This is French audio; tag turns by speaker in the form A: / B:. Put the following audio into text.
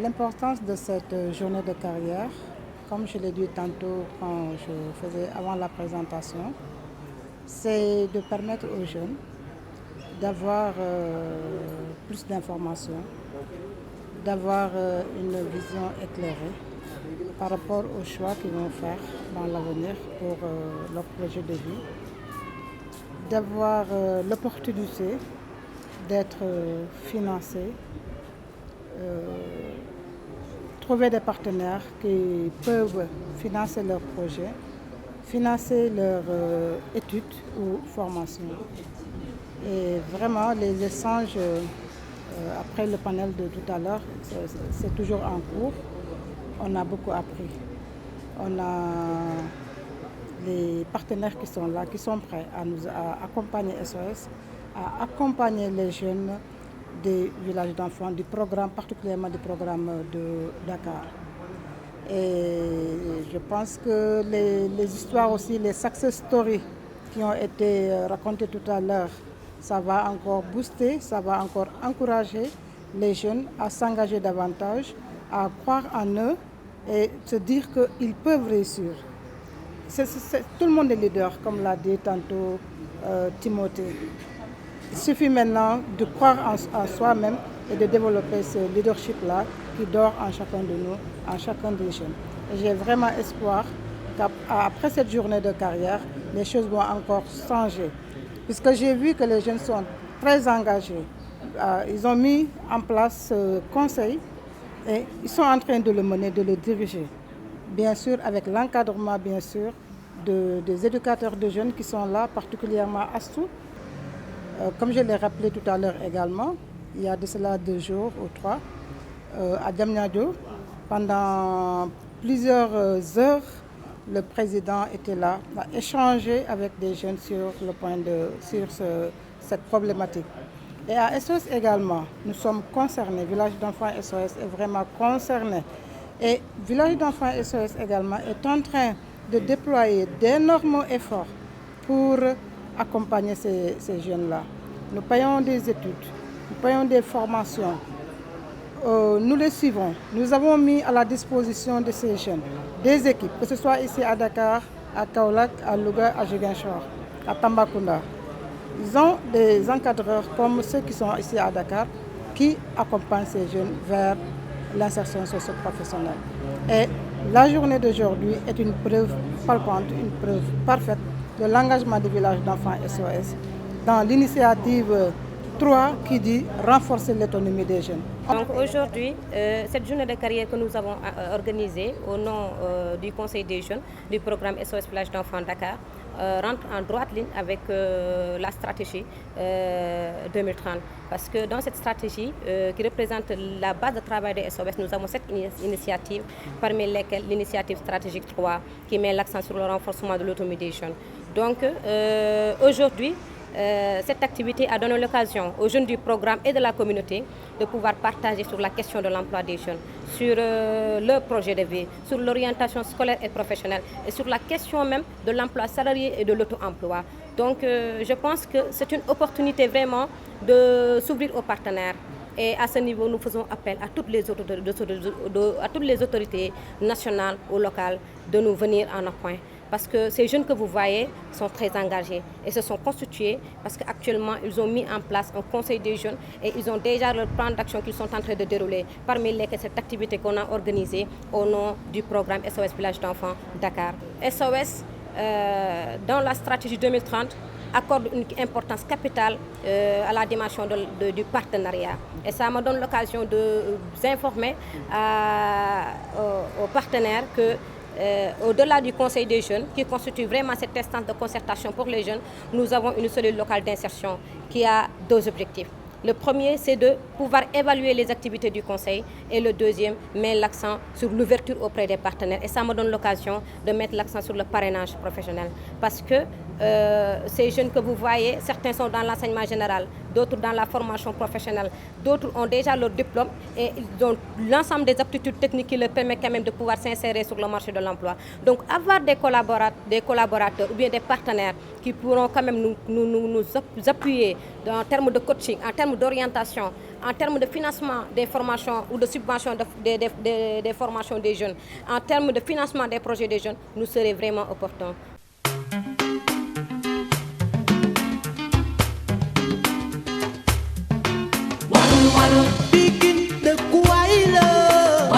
A: L'importance de cette journée de carrière, comme je l'ai dit tantôt quand je faisais avant la présentation, c'est de permettre aux jeunes d'avoir plus d'informations, d'avoir une vision éclairée par rapport aux choix qu'ils vont faire dans l'avenir pour leur projet de vie, d'avoir l'opportunité d'être financés, trouver des partenaires qui peuvent financer leurs projets, financer leurs études ou formations. Et vraiment, les échanges après le panel de tout à l'heure, c'est toujours en cours. On a beaucoup appris. On a les partenaires qui sont là, qui sont prêts à accompagner SOS, à accompagner les jeunes des villages d'enfants, du programme, particulièrement du programme de Dakar. Et je pense que les histoires aussi, les success stories qui ont été racontées tout à l'heure, ça va encore booster, ça va encore encourager les jeunes à s'engager davantage, à croire en eux et se dire qu'ils peuvent réussir. Tout le monde est leader, comme l'a dit tantôt Timothée. Il suffit maintenant de croire en soi-même et de développer ce leadership-là qui dort en chacun de nous, en chacun des jeunes. J'ai vraiment espoir qu'après cette journée de carrière, les choses vont encore changer. Puisque j'ai vu que les jeunes sont très engagés. Ils ont mis en place ce conseil et ils sont en train de le mener, de le diriger. Bien sûr, avec l'encadrement, bien sûr, des éducateurs de jeunes qui sont là, particulièrement Astou. Comme je l'ai rappelé tout à l'heure également, il y a de cela 2 jours ou 3, à Diamniadio, pendant plusieurs heures, le président était là, a échangé avec des jeunes sur cette problématique. Et à SOS également, nous sommes concernés, Village d'enfants SOS est vraiment concerné. Et Village d'enfants SOS également est en train de déployer d'énormes efforts pour accompagner ces jeunes-là. Nous payons des études, nous payons des formations, nous les suivons. Nous avons mis à la disposition de ces jeunes des équipes, que ce soit ici à Dakar, à Kaolack, à Louga, à Ziguinchor, à Tambacounda. Ils ont des encadreurs comme ceux qui sont ici à Dakar qui accompagnent ces jeunes vers l'insertion socio-professionnelle. Et la journée d'aujourd'hui est une preuve palpante, une preuve parfaite de l'engagement du village d'enfants SOS dans l'initiative 3 qui dit renforcer l'autonomie des jeunes.
B: Donc aujourd'hui, cette journée de carrière que nous avons organisée au nom du Conseil des jeunes du programme SOS Village d'enfants Dakar rentre en droite ligne avec la stratégie 2030. Parce que dans cette stratégie qui représente la base de travail de SOS, nous avons 7 initiatives, parmi lesquelles l'initiative stratégique 3 qui met l'accent sur le renforcement de l'autonomie des jeunes. Donc aujourd'hui, cette activité a donné l'occasion aux jeunes du programme et de la communauté de pouvoir partager sur la question de l'emploi des jeunes, sur leur projet de vie, sur l'orientation scolaire et professionnelle et sur la question même de l'emploi salarié et de l'auto-emploi. Donc je pense que c'est une opportunité vraiment de s'ouvrir aux partenaires. Et à ce niveau, nous faisons appel à toutes les autorités nationales ou locales de nous venir en appoint. Parce que ces jeunes que vous voyez sont très engagés et se sont constitués parce qu'actuellement, ils ont mis en place un conseil des jeunes et ils ont déjà leur plan d'action qu'ils sont en train de dérouler, parmi lesquels cette activité qu'on a organisée au nom du programme SOS Village d'enfants Dakar. SOS, dans la stratégie 2030, accorde une importance capitale à la dimension du partenariat. Et ça me donne l'occasion de vous informer aux partenaires que au-delà du Conseil des jeunes, qui constitue vraiment cette instance de concertation pour les jeunes, nous avons une cellule locale d'insertion qui a 2 objectifs. Le premier, c'est de pouvoir évaluer les activités du Conseil et le deuxième met l'accent sur l'ouverture auprès des partenaires. Et ça me donne l'occasion de mettre l'accent sur le parrainage professionnel. Parce que ces jeunes que vous voyez, certains sont dans l'enseignement général, d'autres dans la formation professionnelle, d'autres ont déjà leur diplôme et ils ont l'ensemble des aptitudes techniques qui leur permettent quand même de pouvoir s'insérer sur le marché de l'emploi. Donc avoir des collaborateurs ou bien des partenaires qui pourront quand même nous appuyer en termes de coaching, en termes d'orientation, en termes de financement des formations ou de subvention des formations des jeunes, en termes de financement des projets des jeunes, nous serait vraiment opportun.
C: Walu, walu.